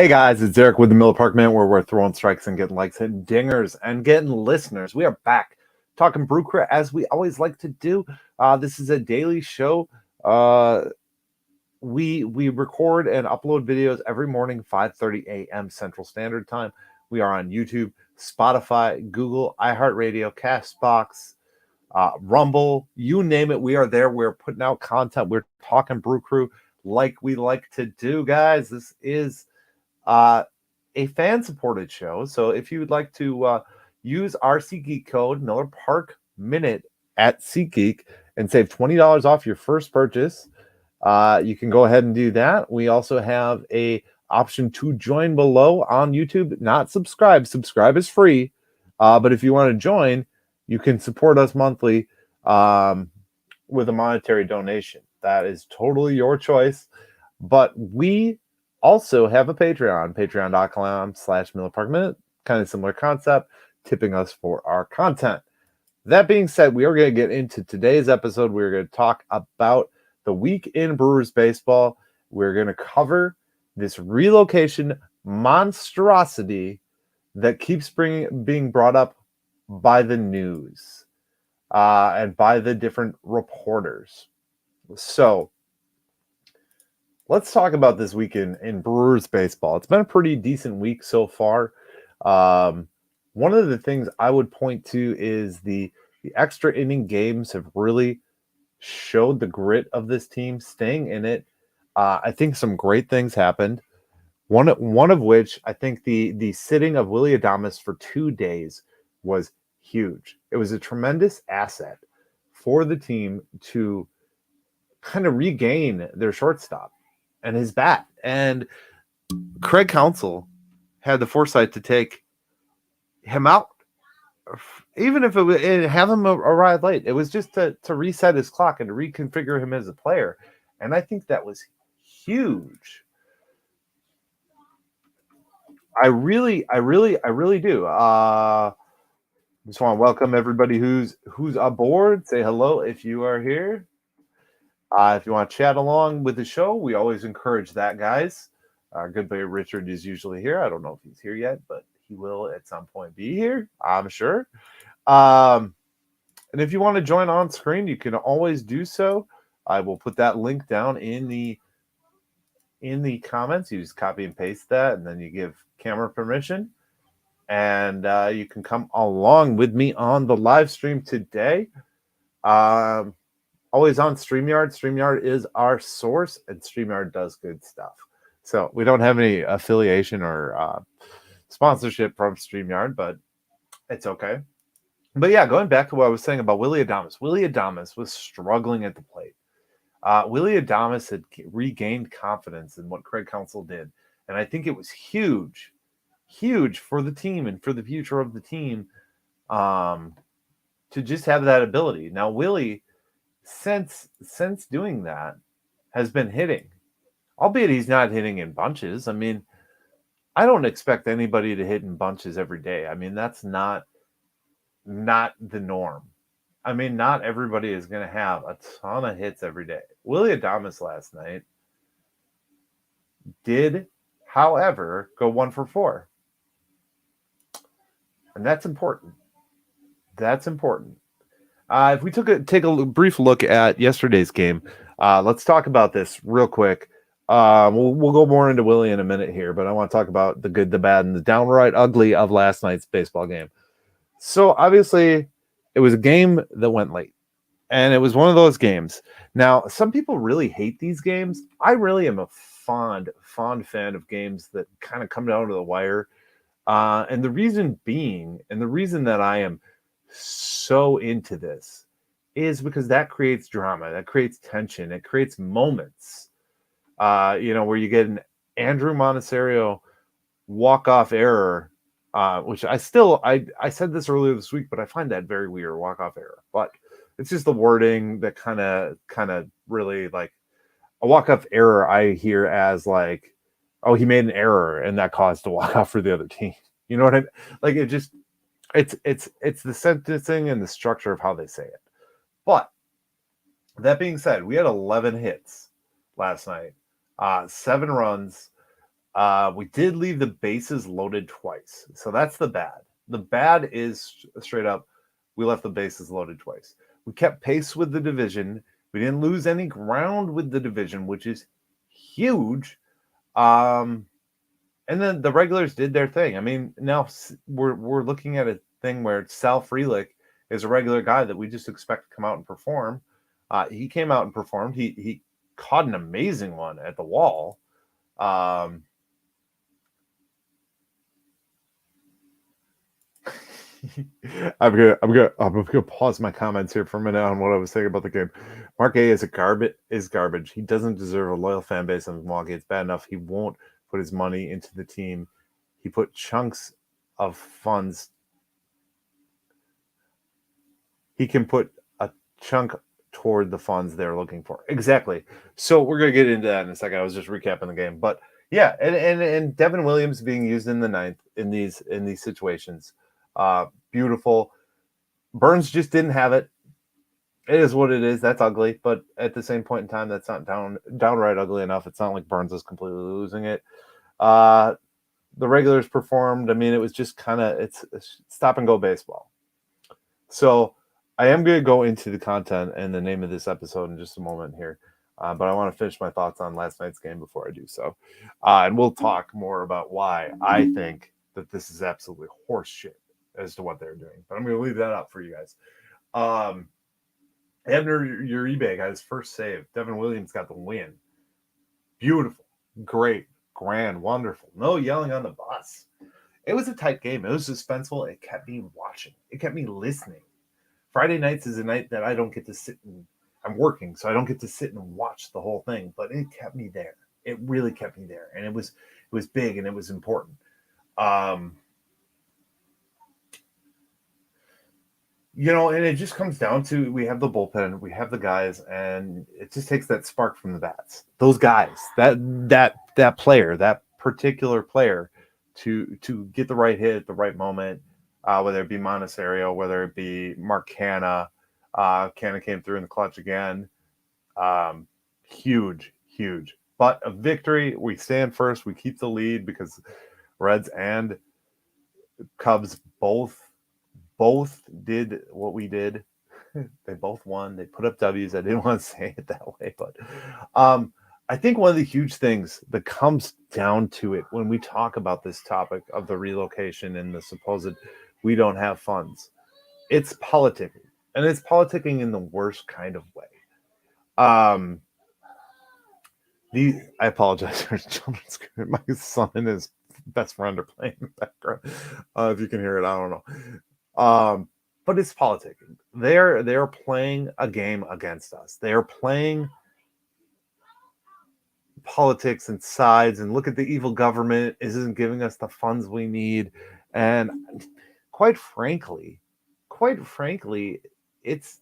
Hey guys, it's Eric with the Miller Park Minute, where we're throwing strikes and getting likes, hitting dingers, and getting listeners. We are back talking Brew Crew as we always like to do. This is a daily show. We record and upload videos every morning, 5:30 a.m. Central Standard Time. We are on YouTube, Spotify, Google, iHeartRadio, Castbox, Rumble, you name it. We are there. We're putting out content. We're talking Brew Crew like we like to do, guys. This is a fan-supported show. So if you would like to use our SeatGeek code, Miller Park Minute at SeatGeek, and save $20 off your first purchase, you can go ahead and do that. We also have a option to join below on YouTube. Not subscribe. Subscribe is free. But if you want to join, you can support us monthly with a monetary donation. That is totally your choice. But we also have a Patreon, patreon.com/Miller Park Minute. Kind of similar concept, tipping us for our content. That being said, we are going to get into today's episode. We're going to talk about the week in Brewers baseball. We're going to cover this relocation monstrosity that keeps being brought up by the news and by the different reporters. So let's talk about this week in Brewers baseball. It's been a pretty decent week so far. One of the things I would point to is the extra inning games have really showed the grit of this team, staying in it. I think some great things happened. One of which, I think the sitting of Willy Adames for 2 days was huge. It was a tremendous asset for the team to kind of regain their shortstop and his bat. And Craig Counsell had the foresight to take him out, even if it have him arrive late. It was just to reset his clock and to reconfigure him as a player. And I think that was huge. I really do. Just want to welcome everybody who's aboard. Say hello if you are here. If you want to chat along with the show, we always encourage that, guys. Our good buddy Richard is usually here. I don't know if he's here yet, but he will at some point be here, I'm sure. And if you want to join on screen, you can always do so. I will put that link down in the comments. You just copy and paste that, and then you give camera permission. And you can come along with me on the live stream today. Always on StreamYard. StreamYard is our source, and StreamYard does good stuff. So we don't have any affiliation or sponsorship from StreamYard, but it's okay. But yeah, going back to what I was saying about Willy Adames. Willy Adames was struggling at the plate. Willy Adames had regained confidence in what Craig Counsell did. And I think it was huge for the team and for the future of the team to just have that ability. Now, Willy, since doing that, has been hitting, albeit he's not hitting in bunches. I mean, I don't expect anybody to hit in bunches every day. I mean, that's not the norm. I mean, not everybody is going to have a ton of hits every day. Willy Adames last night did, however, go 1 for 4. And that's important. That's important. If we take a brief look at yesterday's game, let's talk about this real quick. We'll go more into Willy in a minute here, but I want to talk about the good, the bad, and the downright ugly of last night's baseball game. So obviously, it was a game that went late, and it was one of those games. Now, some people really hate these games. I really am a fond fan of games that kind of come down to the wire. And the reason being, and the reason that I am so into this, is because that creates drama, that creates tension, it creates moments. Where you get an Andrew Monasterio walk-off error, which I said this earlier this week, but I find that very weird, walk-off error. But it's just the wording that kind of really, like, a walk-off error I hear as like, oh, he made an error and that caused a walk-off for the other team. You know what I mean? Like, it's the sentencing and the structure of how they say it. But that being said, we had 11 hits last night, 7 runs. We did leave the bases loaded twice. So that's the bad. The bad is straight up, we left the bases loaded twice. We kept pace with the division. We didn't lose any ground with the division, which is huge. And then the regulars did their thing. I mean, now we're looking at a thing where Sal Frelick is a regular guy that we just expect to come out and perform. He came out and performed. He caught an amazing one at the wall. Um, I'm gonna pause my comments here for a minute on what I was saying about the game. Mark A is garbage. He doesn't deserve a loyal fan base in Milwaukee. It's bad enough he won't put his money into the team. He put chunks of funds. He can put a chunk toward the funds they're looking for. Exactly. So we're gonna get into that in a second. I was just recapping the game, but yeah, and Devin Williams being used in the ninth in these situations. Beautiful. Burns just didn't have it. It is what it is. That's ugly, but at the same point in time, that's not downright ugly enough. It's not like Burns is completely losing it. The regulars performed. I mean, it was just kind of it's stop and go baseball. So I am going to go into the content and the name of this episode in just a moment here. But I want to finish my thoughts on last night's game before I do so. And we'll talk more about why I think that this is absolutely horseshit as to what they're doing. But I'm going to leave that up for you guys. Ebner Uribe got his first save. Devin Williams got the win. Beautiful, great, grand, wonderful. No yelling on the bus. It was a tight game. It was suspenseful. It kept me watching. It kept me listening. Friday nights is a night that I don't get to sit and I'm working, so I don't get to sit and watch the whole thing. But it kept me there. It really kept me there, and it was big and it was important. And it just comes down to we have the bullpen, we have the guys, and it just takes that spark from the bats. Those guys, that player, that particular player, to get the right hit at the right moment, whether it be Monasterio, whether it be Mark Canha. Canha came through in the clutch again. Huge. But a victory, we stand first. We keep the lead because Reds and Cubs both did what we did. They both won. They put up W's. I didn't want to say it that way, but I think one of the huge things that comes down to it when we talk about this topic of the relocation and the supposed we don't have funds, it's politicking. And it's politicking in the worst kind of way. I apologize for children screaming. My son and his best friend are playing in the background. If you can hear it, I don't know. But it's politicking. They're playing a game against us. They are playing politics and sides and look at the evil government isn't giving us the funds we need. And quite frankly, it's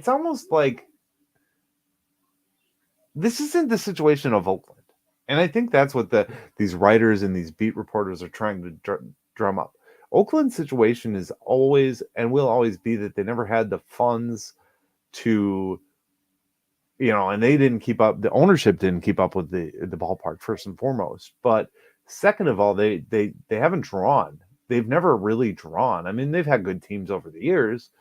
almost like this isn't the situation of Oakland. And I think that's what these writers and these beat reporters are trying to drum up. Oakland's situation is always and will always be that they never had the funds to, and they didn't keep up. The ownership didn't keep up with the ballpark first and foremost. But second of all, they haven't drawn. They've never really drawn. I mean, they've had good teams over the years,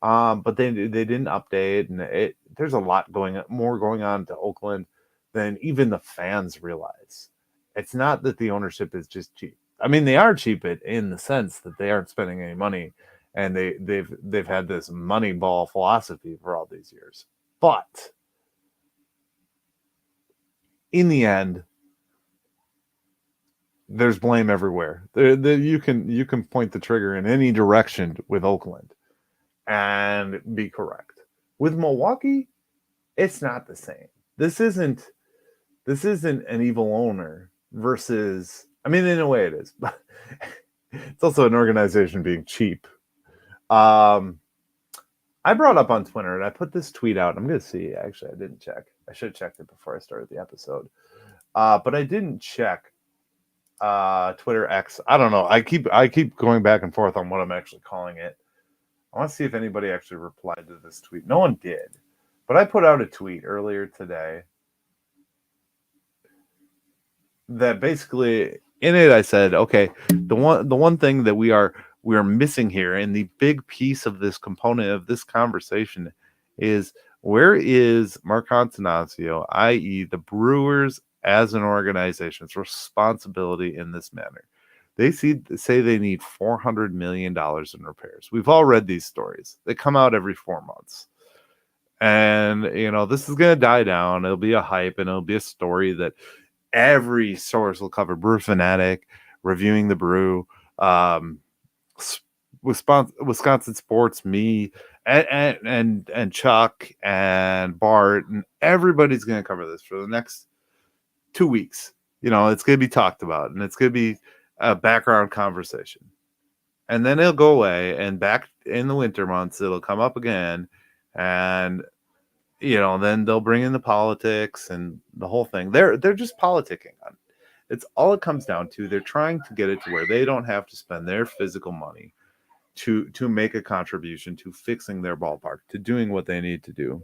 but they didn't update, and there's a lot more going on to Oakland than even the fans realize. It's not that the ownership is just cheap. I mean, they are cheap in the sense that they aren't spending any money, and they've had this money ball philosophy for all these years. But in the end, there's blame everywhere. You can point the trigger in any direction with Oakland and be correct. With Milwaukee, it's not the same. This isn't an evil owner versus, I mean, in a way it is, but it's also an organization being cheap. I brought up on Twitter and I put this tweet out. I'm going to see. Actually, I didn't check. I should have checked it before I started the episode. But I didn't check Twitter X. I don't know. I keep going back and forth on what I'm actually calling it. I want to see if anybody actually replied to this tweet. No one did. But I put out a tweet earlier today. that basically in it I said, okay, the one thing that we are missing here, and the big piece of this component of this conversation is, where is Mark Antanasio, i.e., the Brewers as an organization's responsibility in this manner? They say they need $400 million in repairs. We've all read these stories. They come out every 4 months. And, this is going to die down. It'll be a hype, and it'll be a story that every source will cover. Brew Fanatic, Reviewing the Brew, um, Wisconsin Sports, me, and Chuck and Bart, and everybody's going to cover this for the next 2 weeks. It's going to be talked about, and it's going to be a background conversation. And then it'll go away, and back in the winter months, it'll come up again, and then they'll bring in the politics and the whole thing. They're just politicking on it. It's all it comes down to. They're trying to get it to where they don't have to spend their physical money to make a contribution to fixing their ballpark, to doing what they need to do.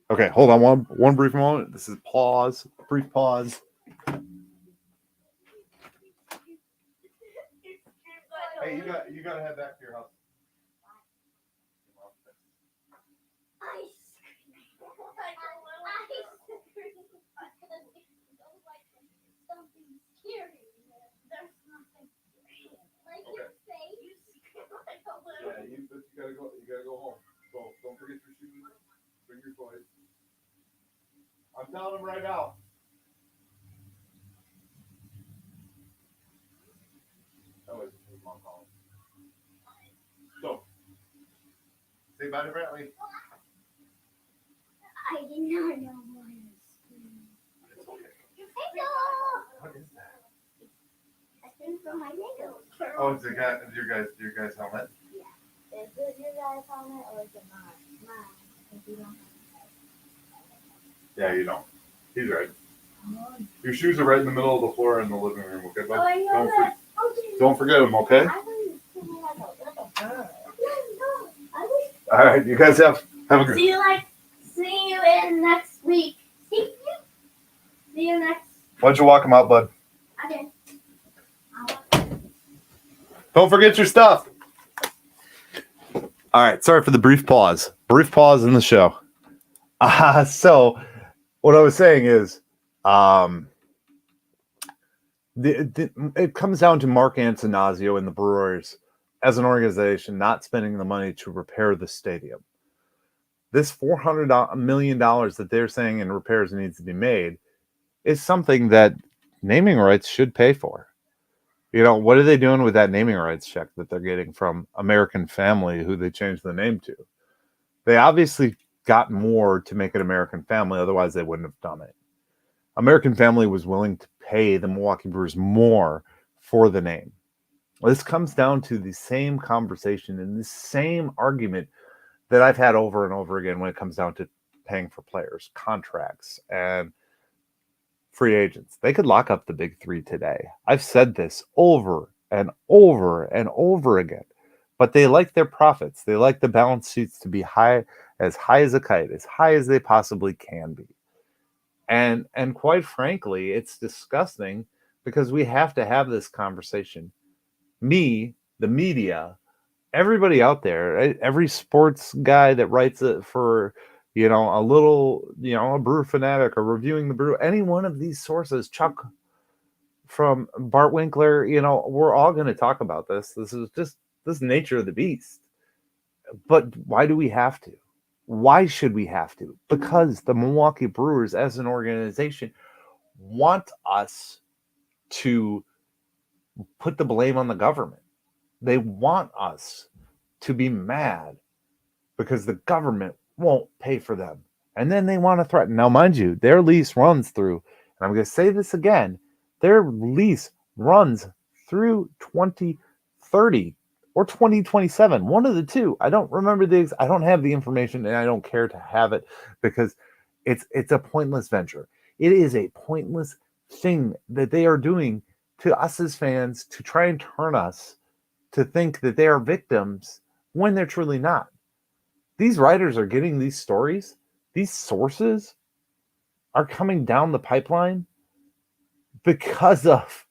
Okay, hold on one brief moment. This is brief pause. Hey, you got to head back to your house. Yeah, you gotta go. You gotta go home. So don't forget your shoes. Bring your toys. I'm telling them right now. Oh, it's his mom calling. So, say bye to Brantley. I did not know what It's okay. What is that? I think from my nigga. Oh, it's your guy's helmet. Is it your guy's helmet or is it mine? If you don't Yeah, you don't. He's right. Your shoes are right in the middle of the floor in the living room. Okay, bud. I know that. Don't forget them. Okay. I thought you were singing like a bird. All right. You guys have a good. See you in next week. See you next. Why don't you walk them out, bud? Okay. Don't forget your stuff. All right. Sorry for the brief pause. Brief pause in the show. So what I was saying is, it comes down to Mark Antanasio and the Brewers as an organization not spending the money to repair the stadium. This $400 million that they're saying in repairs needs to be made is something that naming rights should pay for. What are they doing with that naming rights check that they're getting from American Family, who they changed the name to? They obviously got more to make it American Family, otherwise they wouldn't have done it. American Family was willing to pay the Milwaukee Brewers more for the name. This comes down to the same conversation and the same argument that I've had over and over again when it comes down to paying for players, contracts, and free agents. They could lock up the big three today. I've said this over and over and over again, but they like their profits. They like the balance sheets to be high as a kite, as high as they possibly can be. And quite frankly, it's disgusting because we have to have this conversation. Me, the media, everybody out there, every sports guy that writes it for, a little, a Brew Fanatic or Reviewing the Brew, any one of these sources, Chuck from Bart Winkler, we're all going to talk about this. This is just this nature of the beast. But why do we have to? Why should we have to? Because the Milwaukee Brewers as an organization want us to put the blame on the government. They want us to be mad because the government won't pay for them. And then they want to threaten. Now, mind you, their lease runs through, and I'm going to say this again, their lease runs through 2030 or 2027, one of the two. I don't remember I don't have the information, and I don't care to have it because it's a pointless venture. It is a pointless thing that they are doing to us as fans to try and turn us to think that they are victims when they're truly not. These writers are getting these stories, these sources are coming down the pipeline because of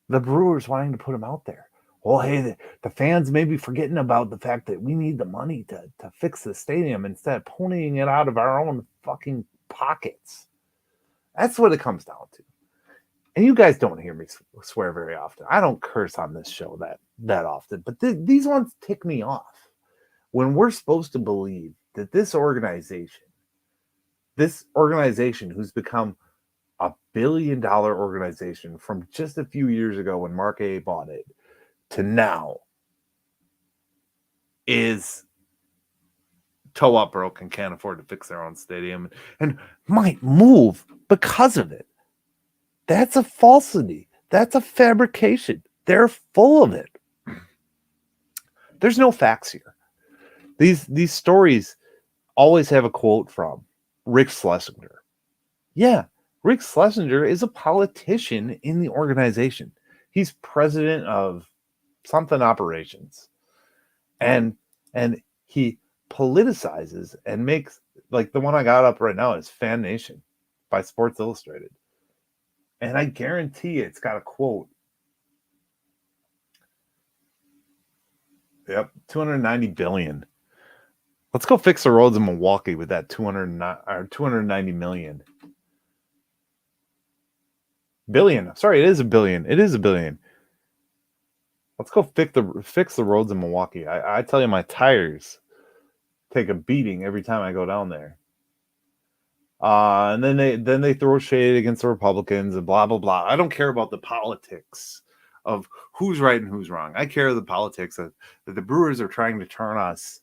the Brewers wanting to put him out there. Well, hey, the fans may be forgetting about the fact that we need the money to fix the stadium instead of ponying it out of our own fucking pockets. That's what it comes down to. And you guys don't hear me swear very often. I don't curse on this show that often, but these ones tick me off. When we're supposed to believe that this organization who's become a $1 billion organization from just a few years ago when Mark A bought it to now is toe up broke and can't afford to fix their own stadium and might move because of it. That's a falsity. That's a fabrication. They're full of it. There's no facts here. These stories always have a quote from Rick Schlesinger. Yeah, Rick Schlesinger is a politician in the organization. He's president of something operations. And he politicizes and makes, like the one I got up right now is Fan Nation by Sports Illustrated. And I guarantee it's got a quote. Yep, 290 billion. Let's go fix the roads in Milwaukee with that 290 million. Billion. Sorry, it is a billion. It is a billion. Let's go fix the roads in Milwaukee. I tell you, my tires take a beating every time I go down there. And then they throw shade against the Republicans and blah blah blah. I don't care about the politics of who's right and who's wrong. I care the politics that the Brewers are trying to turn us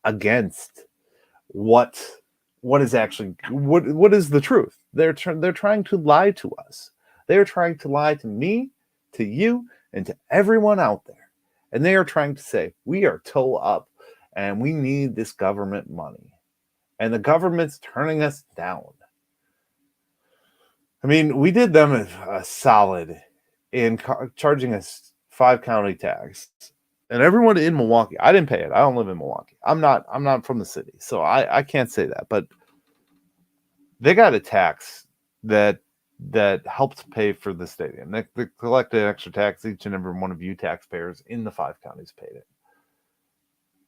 against what is actually what is the truth. They're trying to lie to us. They're trying to lie to me, to you, and to everyone out there. And they are trying to say we are toe up and we need this government money. And the government's turning us down. I mean, we did them a solid in charging us 5 county tax. And everyone in Milwaukee, I didn't pay it. I don't live in Milwaukee. I'm not from the city, so I can't say that. But they got a tax that helped pay for the stadium. They collected extra tax. Each and every one of you taxpayers in the 5 counties paid it.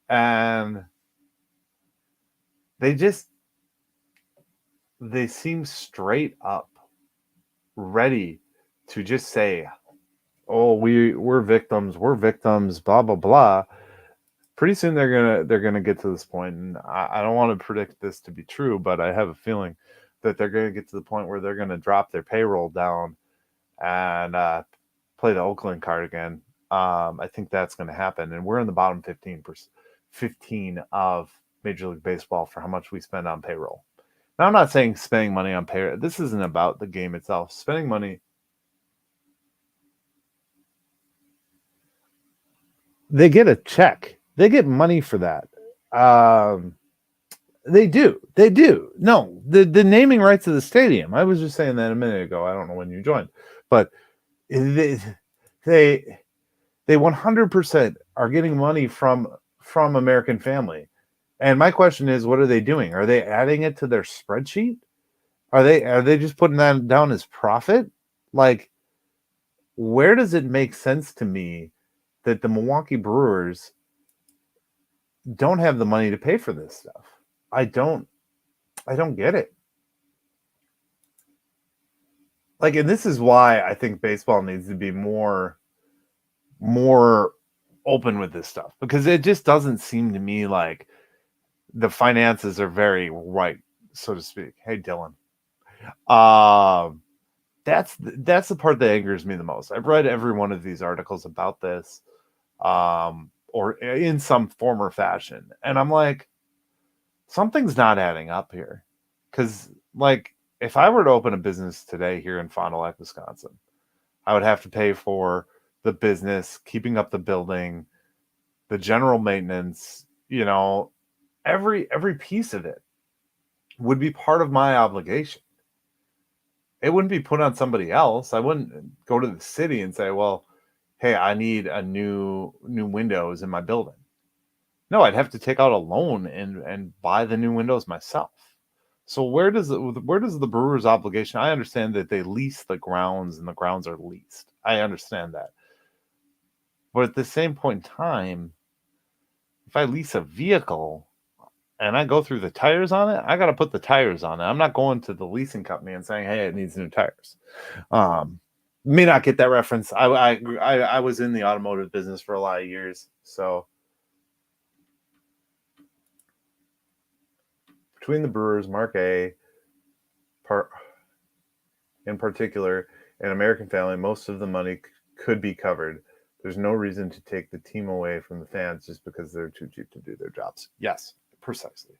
And they seem straight up ready to just say, oh, we're victims, blah blah blah. Pretty soon they're gonna get to this point, and I don't want to predict this to be true, but I have a feeling that they're gonna get to the point where they're gonna drop their payroll down and play the Oakland card again. I think that's gonna happen, and we're in the bottom 15 of Major League Baseball for how much we spend on payroll. Now, I'm not saying spending money on payroll. This isn't about the game itself. Spending money. They get a check. They get money for that. They do. No, the naming rights of the stadium. I was just saying that a minute ago. I don't know when you joined, but they 100% are getting money from American Family. And my question is, what are they doing? Are they adding it to their spreadsheet? Are they just putting that down as profit? Like, where does it make sense to me that the Milwaukee Brewers don't have the money to pay for this stuff? I don't get it. Like, and this is why I think baseball needs to be more open with this stuff, because it just doesn't seem to me like the finances are very right, so to speak. Hey, Dylan. That's the part that angers me the most. I've read every one of these articles about this, or in some form or fashion, and I'm like, something's not adding up here. Because, like, if I were to open a business today here in Fond du Lac, Wisconsin, I would have to pay for the business, keeping up the building, the general maintenance, every piece of it would be part of my obligation. It wouldn't be put on somebody else. I wouldn't go to the city and say, well, hey, I need a new windows in my building. No, I'd have to take out a loan and buy the new windows myself. So where does the Brewers' obligation? I understand that they lease the grounds and the grounds are leased. I understand that. But at the same point in time, if I lease a vehicle and I go through the tires on it, I got to put the tires on it. I'm not going to the leasing company and saying, "Hey, it needs new tires." May not get that reference. I was in the automotive business for a lot of years, so between the Brewers, Mark A, in particular, an American family, most of the money could be covered. There's no reason to take the team away from the fans just because they're too cheap to do their jobs. Yes, precisely.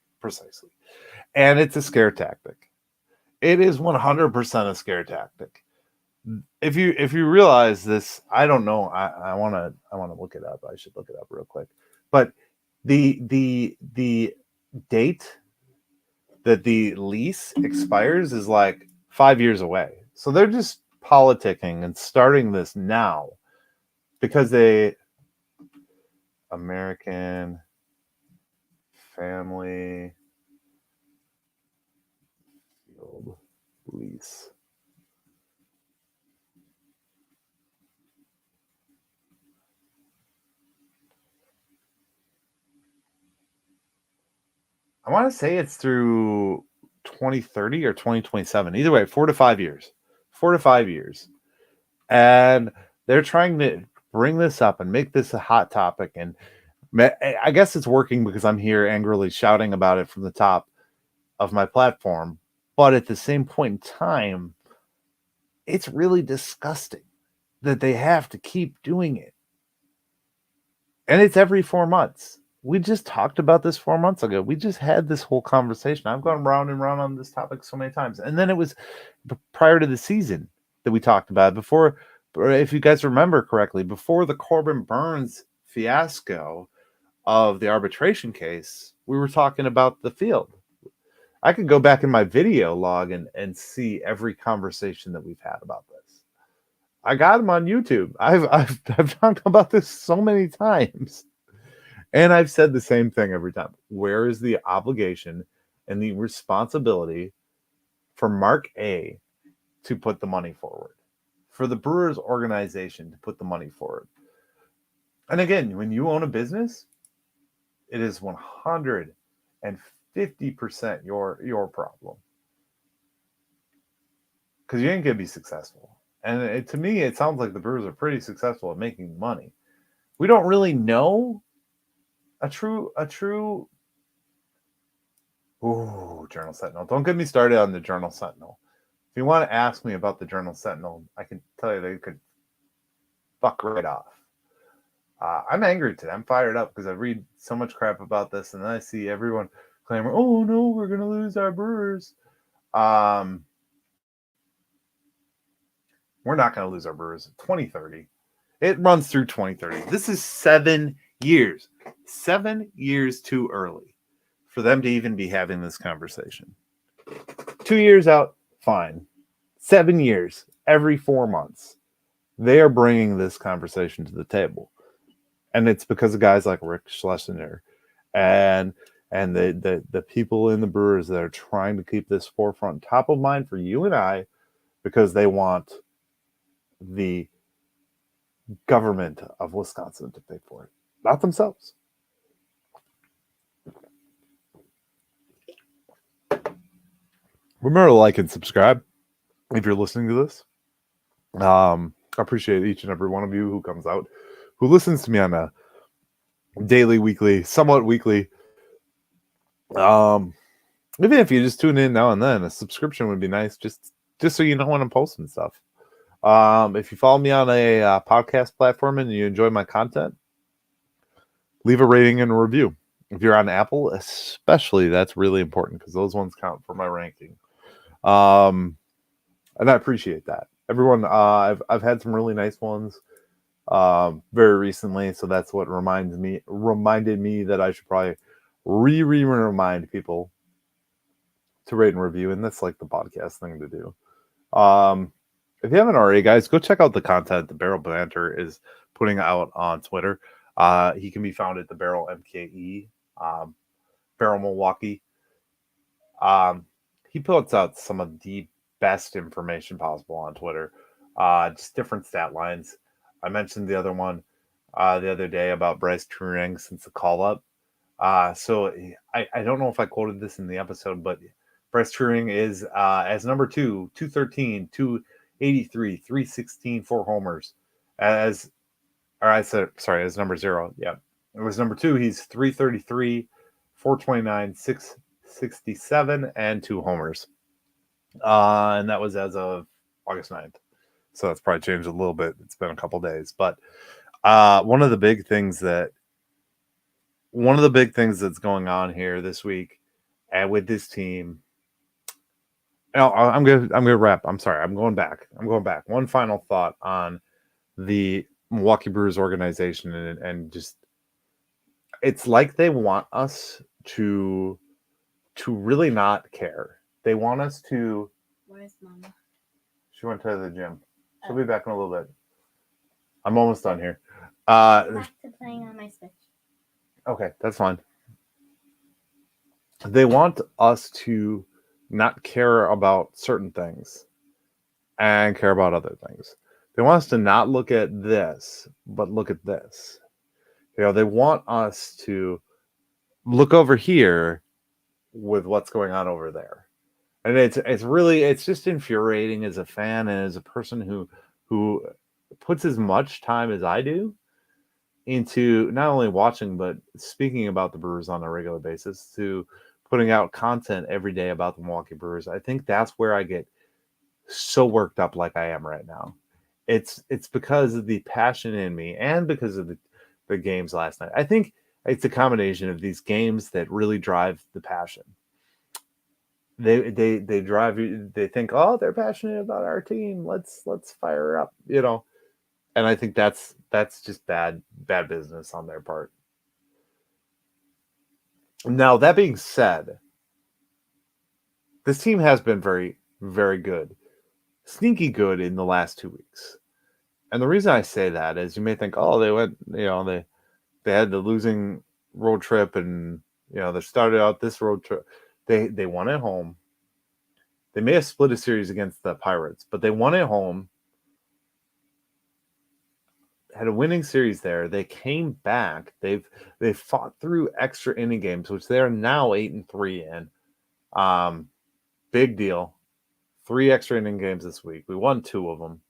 And it's a scare tactic. It is 100% a scare tactic. If you realize this, I don't know. I want to look it up. I should look it up real quick. But the date that the lease expires is like 5 years away. So they're just politicking and starting this now because they American Family Field lease. I want to say it's through 2030 or 2027. Either way, 4 to 5 years. 4 to 5 years. And they're trying to bring this up and make this a hot topic. And I guess it's working because I'm here angrily shouting about it from the top of my platform. But at the same point in time, it's really disgusting that they have to keep doing it. And it's every 4 months. We just talked about this 4 months ago. We just had this whole conversation. I've gone round and round on this topic so many times. And then it was prior to the season that we talked about before, if you guys remember correctly, before the Corbin Burns fiasco of the arbitration case, we were talking about the field. I could go back in my video log and see every conversation that we've had about this. I got them on YouTube. I've talked about this so many times. And I've said the same thing every time. Where is the obligation and the responsibility for Mark A to put the money forward? For the Brewers organization to put the money forward? And again, when you own a business, it is 150% your problem. Because you ain't going to be successful. And to me, it sounds like the Brewers are pretty successful at making money. We don't really know a true Journal Sentinel. Don't get me started on the Journal Sentinel. If you want to ask me about the Journal Sentinel, I can tell you they could fuck right off. I'm angry today. I'm fired up because I read so much crap about this, and then I see everyone clamoring, "Oh no, we're gonna lose our Brewers." We're not gonna lose our Brewers. 2030. It runs through 2030. This is 7 years. 7 years too early for them to even be having this conversation. 2 years out, fine. 7 years, every 4 months, they are bringing this conversation to the table. And it's because of guys like Rick Schlesinger and the people in the Brewers that are trying to keep this forefront top of mind for you and I because they want the government of Wisconsin to pay for it, not themselves. Remember to like and subscribe if you're listening to this. I appreciate each and every one of you who comes out, who listens to me on a daily, weekly, somewhat weekly. Even if you just tune in now and then, a subscription would be nice, just so you know when I'm posting stuff. If you follow me on a podcast platform and you enjoy my content, leave a rating and a review. If you're on Apple, especially, that's really important because those ones count for my ranking. And I appreciate that. Everyone, I've had some really nice ones very recently, so that's what reminded me that I should probably remind people to rate and review, and that's like the podcast thing to do. If you haven't already, guys, go check out the content the Barrel Banter is putting out on Twitter. He can be found at the Barrel MKE, Barrel Milwaukee. he puts out some of the best information possible on Twitter. Just different stat lines. I mentioned the other one the other day about Bryce Turing since the call up. So I don't know if I quoted this in the episode, but Bryce Turing is as number 213, 283, 316, 4 homers. As or I said, sorry, as number 0. Yeah, it was number 2. He's 333, 429, 667, and 2 homers. And that was as of August 9th. So that's probably changed a little bit. It's been a couple days, but one of the big things that's going on here this week, and with this team. No, I'm gonna wrap. I'm sorry. I'm going back. One final thought on the Milwaukee Brewers organization, and just it's like they want us to really not care. They want us to. Where's Mama? She went to the gym. She'll be back in a little bit. I'm almost done here. Back to playing on my Switch. Okay, that's fine. They want us to not care about certain things and care about other things. They want us to not look at this, but look at this. They want us to look over here with what's going on over there. And it's just infuriating as a fan and as a person who puts as much time as I do into not only watching but speaking about the Brewers on a regular basis, to putting out content every day about the Milwaukee Brewers. I think that's where I get so worked up like I am right now. It's because of the passion in me and because of the games last night. I think it's a combination of these games that really drive the passion. They drive you. They think, oh, they're passionate about our team. Let's fire up, And I think that's just bad business on their part. Now, that being said, this team has been very, very good, sneaky good in the last 2 weeks. And the reason I say that is you may think, oh, they went, they had the losing road trip, and they started out this road trip. They won at home. They may have split a series against the Pirates, but they won at home. Had a winning series there. They came back. They've fought through extra inning games, which they are now 8-3 in. Big deal. 3 extra inning games this week. We won 2 of them,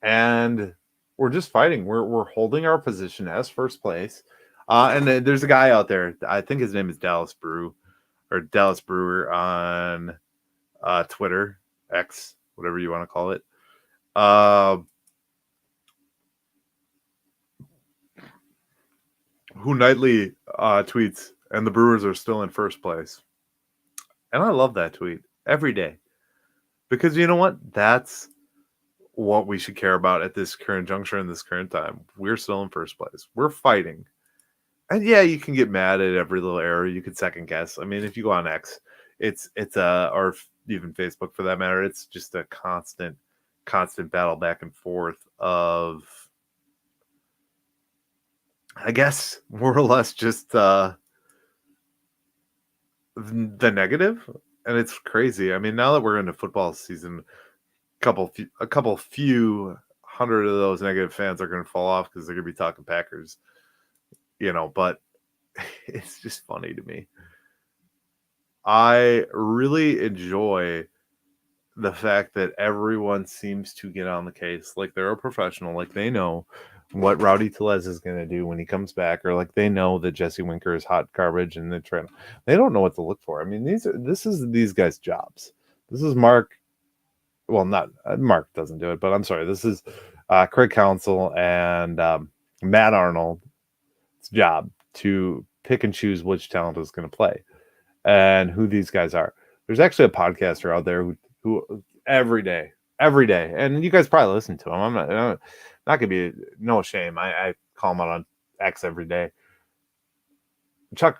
and we're just fighting. We're holding our position as first place. And there's a guy out there. I think his name is Dallas Brewer on Twitter, X, whatever you want to call it. Who nightly tweets, and the Brewers are still in first place. And I love that tweet every day. Because you know what? That's what we should care about at this current juncture in this current time. We're still in first place. We're fighting. And yeah, you can get mad at every little error. You could second guess. I mean, if you go on X, it's or even Facebook for that matter, it's just a constant battle back and forth of, I guess, more or less just the negative. And it's crazy. I mean, now that we're into football season, a couple few hundred of those negative fans are going to fall off because they're going to be talking Packers, but it's just funny to me. I really enjoy the fact that everyone seems to get on the case like they're a professional, like they know what Rowdy Tellez is going to do when he comes back, or like they know that Jesse Winker is hot garbage and they don't know what to look for. I mean, this is these guys' jobs. This is Mark. Well, not Mark doesn't do it, but I'm sorry. This is Craig Counsell and Matt Arnold's job to pick and choose which talent is going to play and who these guys are. There's actually a podcaster out there who every day, and you guys probably listen to him. I'm not gonna be no shame. I call him out on X every day. Chuck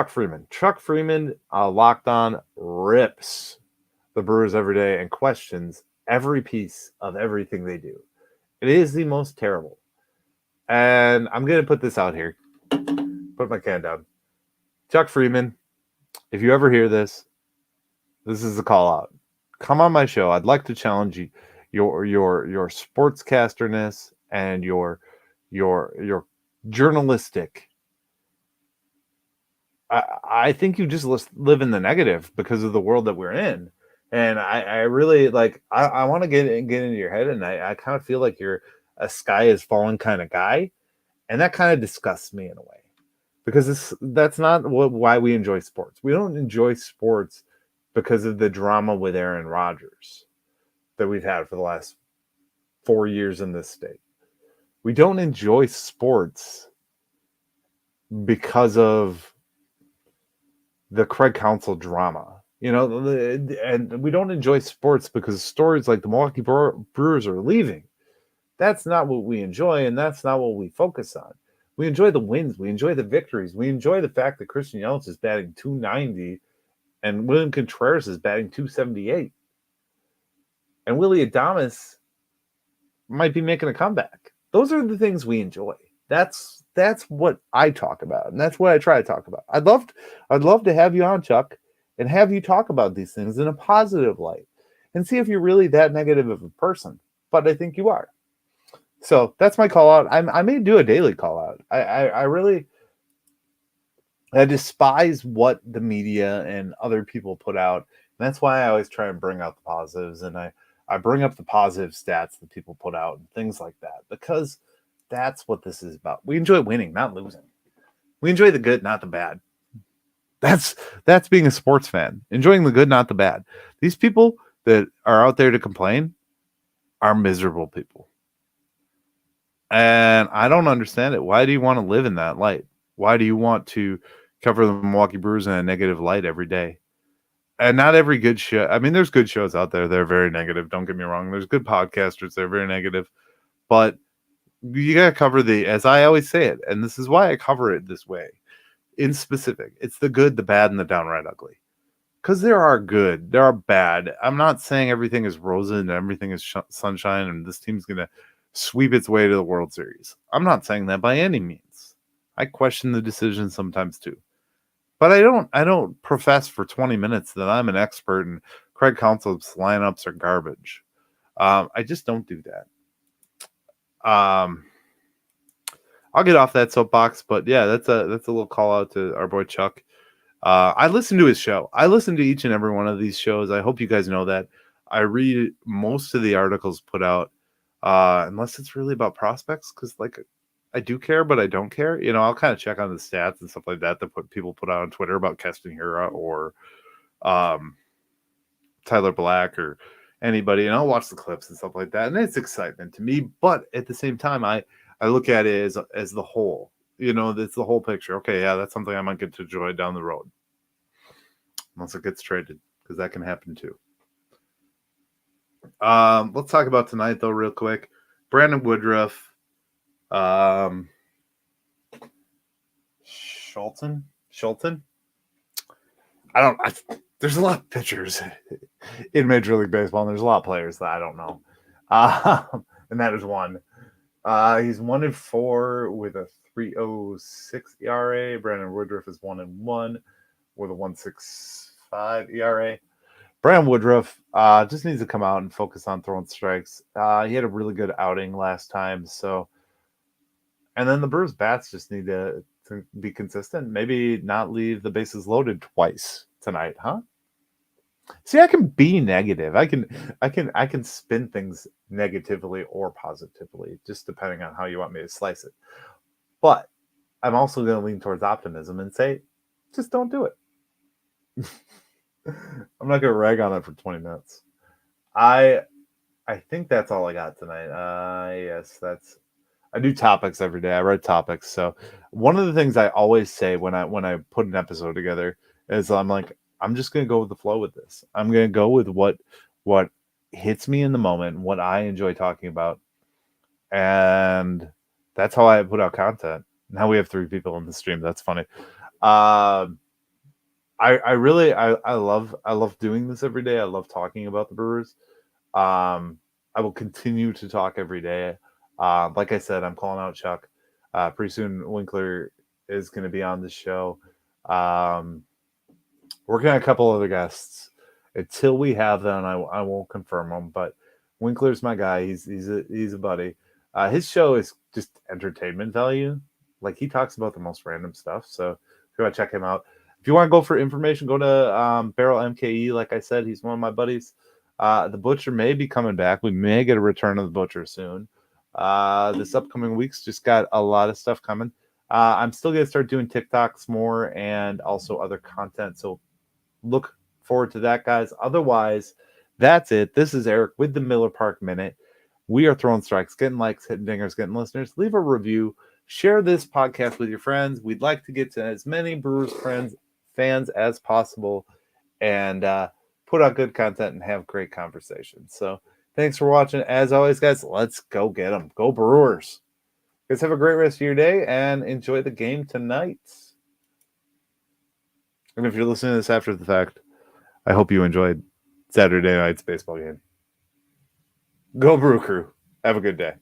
Freeman. Chuck Freeman, Locked On, rips the Brewers every day and questions every piece of everything they do. It is the most terrible. And I'm gonna put this out here. Put my can down. Chuck Freeman, if you ever hear this, This is a call out. Come on my show. I'd like to challenge you, your sportscasterness and your journalistic. I think you just live in the negative because of the world that we're in. And I really like I want to get into your head, and I kind of feel like you're a sky is falling kind of guy, and that kind of disgusts me in a way because that's not why we enjoy sports. We don't enjoy sports because of the drama with Aaron Rodgers that we've had for the last 4 years in this state. We don't enjoy sports because of the Craig Council drama. And we don't enjoy sports because stories like the Milwaukee Brewers are leaving. That's not what we enjoy, and that's not what we focus on. We enjoy the wins. We enjoy the victories. We enjoy the fact that Christian Yelich is batting 290 and William Contreras is batting 278. And Willie Adames might be making a comeback. Those are the things we enjoy. That's what I talk about, and that's what I try to talk about. I'd love to have you on, Chuck, and have you talk about these things in a positive light and see if you're really that negative of a person. But I think you are. So that's my call out. I may do a daily call out. I really I despise what the media and other people put out. And that's why I always try and bring out the positives, and I bring up the positive stats that people put out and things like that because that's what this is about. We enjoy winning, not losing. We enjoy the good, not the bad. That's being a sports fan. Enjoying the good, not the bad. These people that are out there to complain are miserable people. And I don't understand it. Why do you want to live in that light? Why do you want to cover the Milwaukee Brewers in a negative light every day? And not every good show. I mean, there's good shows out there that are very negative. Don't get me wrong. There's good podcasters that are very negative. But you got to cover as I always say it, and this is why I cover it this way in specific. It's the good, the bad, and the downright ugly. Because there are good, there are bad. I'm not saying everything is rosy and everything is sunshine and this team's going to sweep its way to the World Series. I'm not saying that by any means. I question the decision sometimes too. But I don't profess for 20 minutes that I'm an expert and Craig Counsell's lineups are garbage. I just don't do that. I'll get off that soapbox, but yeah, that's a little call out to our boy Chuck. I listen to his show. I listen to each and every one of these shows. I hope you guys know that. I read most of the articles put out, unless it's really about prospects, because like I do care, but I don't care. I'll kind of check on the stats and stuff like that people put out on Twitter about Keston Hira or Tyler Black or anybody, and I'll watch the clips and stuff like that. And it's excitement to me, but at the same time, I look at it as the whole. That's the whole picture. Okay, yeah, that's something I might get to enjoy down the road. Once it gets traded, because that can happen too. Let's talk about tonight, though, real quick. Brandon Woodruff. Schulten? There's a lot of pitchers in Major League Baseball, and there's a lot of players that I don't know. And that is one. He's 1-4 with a 3.06 ERA. Brandon Woodruff is 1-1 with a 1.65 ERA. Brandon Woodruff just needs to come out and focus on throwing strikes. He had a really good outing last time, and then the Brewers bats just need to be consistent. Maybe not leave the bases loaded twice tonight, huh? See, I can be negative. I can spin things negatively or positively, just depending on how you want me to slice it. But I'm also going to lean towards optimism and say, just don't do it. I'm not going to rag on it for 20 minutes. I think that's all I got tonight. Yes, I do topics every day. I write topics. So one of the things I always say when I put an episode together is I'm just going to go with the flow with this. I'm going to go with what hits me in the moment, what I enjoy talking about. And that's how I put out content. Now we have 3 people in the stream. That's funny. I love doing this every day. I love talking about the Brewers. I will continue to talk every day. Like I said, I'm calling out Chuck. Pretty soon Winkler is going to be on the show. Working on a couple other guests. Until we have them, I won't confirm them. But Winkler's my guy. He's a buddy. His show is just entertainment value. Like he talks about the most random stuff. So if you want to check him out, if you want to go for information, go to Barrel MKE. Like I said, he's one of my buddies. The Butcher may be coming back. We may get a return of the Butcher soon. This upcoming week's just got a lot of stuff coming. I'm still gonna start doing TikToks more and also other content. So look forward to that, guys. Otherwise, that's it. This is Eric with the Miller Park Minute. We are throwing strikes, getting likes, hitting dingers, getting listeners. Leave a review. Share this podcast with your friends. We'd like to get to as many Brewers fans as possible, and put out good content and have great conversations. So thanks for watching. As always, guys, let's go get them. Go Brewers. Guys, have a great rest of your day and enjoy the game tonight. And if you're listening to this after the fact, I hope you enjoyed Saturday night's baseball game. Go Brew Crew. Have a good day.